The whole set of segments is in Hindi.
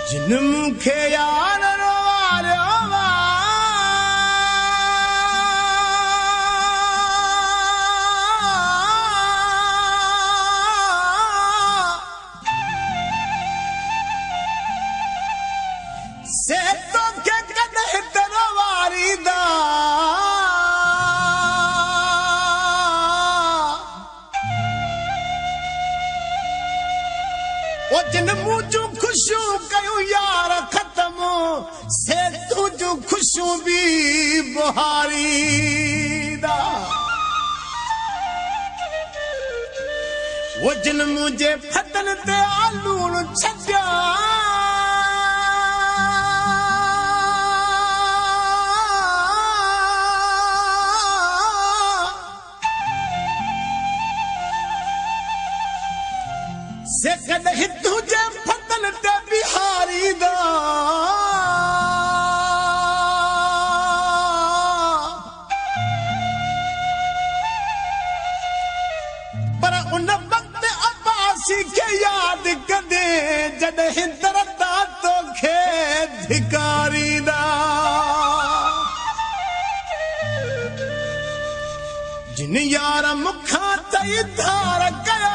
जिन मुखे यार रोवारियो वा से तो के कदे तेरो वारीदा ओ जिन मुझू खुशू कयूं यार खत्म से तुझू खुशू भी बुहारी दा वो जिन मुझे फतन ते आलू छड्या से कदे तुझे फतन ते बिहारी दा पर उन वक्त अब्बासी के याद कदे जॾहिं दरदा तोखे धिकारी दा जिन यार मुखां तई धार कया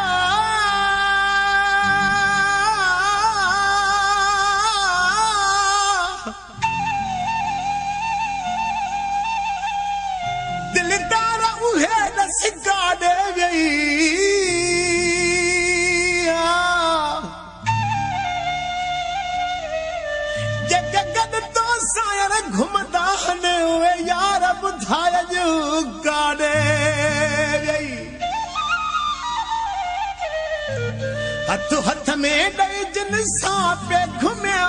दिलदार उहे नसिका दे गई जगत तो सायर घुमदा हने उहे यार बुधाय जो काडे गई हथ हथ में डई जिन सां पे घुमिया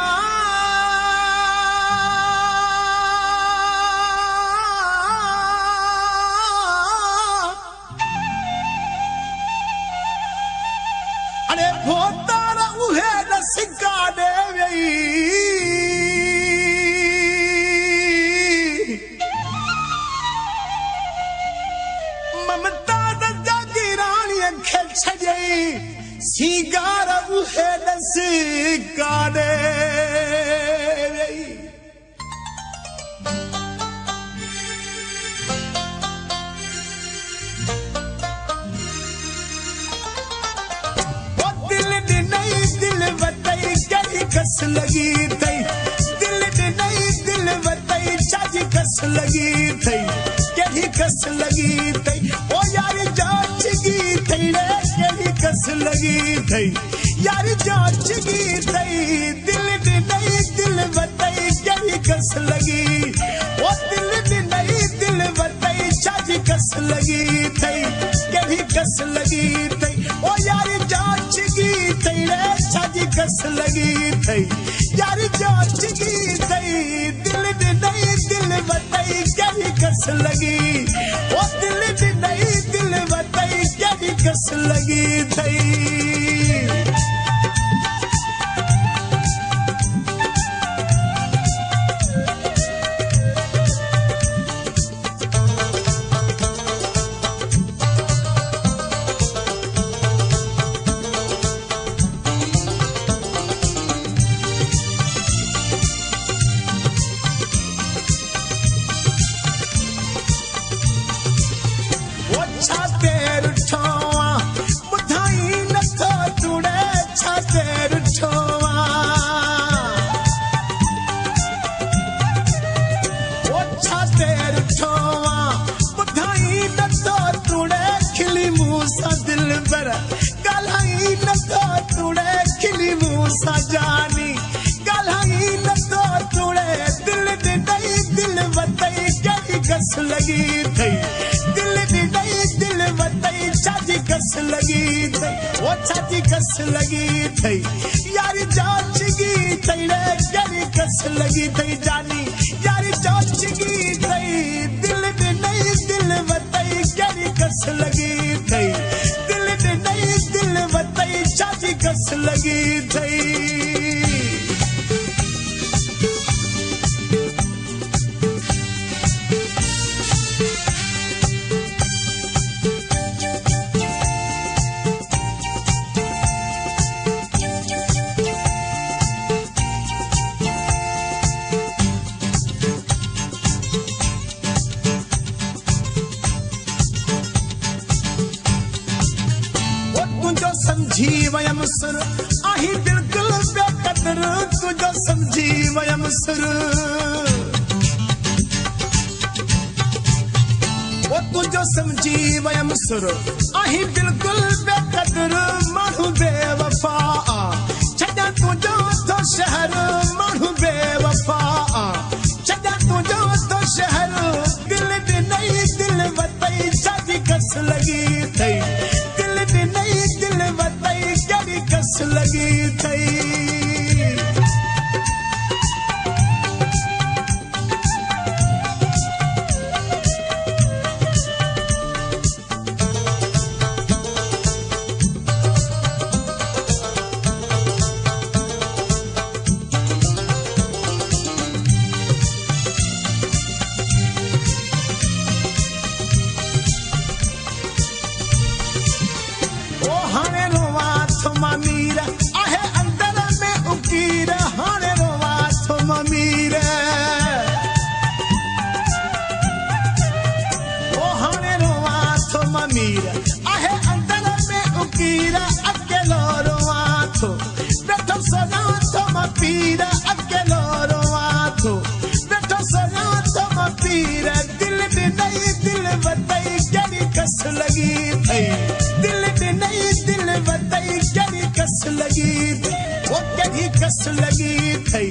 भोतार उहे नसिका दे गई ममता दा जागीरानी खे छॾई सीगार उहे नसिका दे गई दिल वतई कही कस लगी थई दिल नहीं दिल वतई चाजी कस लगी थई कही कस लगी थई ओ यारी जांच की थई रे कही कस लगी थई यारी जांच की थई दिल नहीं दिल वतई कही कस लगी ओ दिल नहीं दिल वतई चाजी कस लगी थई कही कस लगी थई ओ यारी जांच की थई रे चाजी कस लगी थई यारी जांच की थई दिल नहीं दिल वतई कही कस लगी ओ दिल नहीं दिल वतई कही कस लगी थई छातेर ठोवा बुधाई नथो तुड़े छातेर ठोवा ओ छातेर ठोवा बुधाई नथो तुड़े खिली मूसा दिल पर गलाई नथो तुड़े खिली मूसा जानी गलाई नथो तुड़े दिल नहीं दिल वतई कही कस लगी थई दिल नहीं दिल वतई चाची कस लगी थई वो चाची कस लगी थई यारी जांच की थई रे यारी कस लगी थई जानी यारी जांच की थई दिल नहीं दिल वतई यारी कस लगी थई दिल नहीं दिल वतई चाची कस लगी थई कदर तुझो समझी वयम सुर वो तुझो समझी वयम सुर अही बिल्कुल बेकदर मानू बेवफा छजा तुझो तो शहर मानू बेवफा छजा तुझो तो शहर दिल भी नहीं दिल वतई छाजी कस लगी थई दिल भी नहीं दिल वतई कड़ी कस लगी थई मीरा आहे अंदर में उकीर हाणे रोवा थो मीर ओ हाणे रोवा थो मीर आहे अंदर में उकीर अकेलो रोवा थो बैठो सदा थो पीर अकेलो रोवा थो बैठो सदा थो पीर दिल भी नहीं दिल वतई कड़ी कस लगी थई दिल भी नहीं दिल वतई कस लगी वो कड़ी कस लगी थई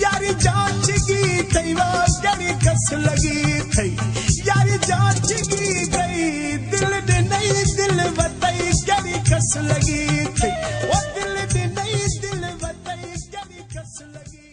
यारी जांच की थई वो कड़ी कस लगी थई यारी जांच की गई दिल भी नहीं दिल वतई कड़ी कस लगी थई वो दिल भी नहीं दिल वतई कड़ी कस लगी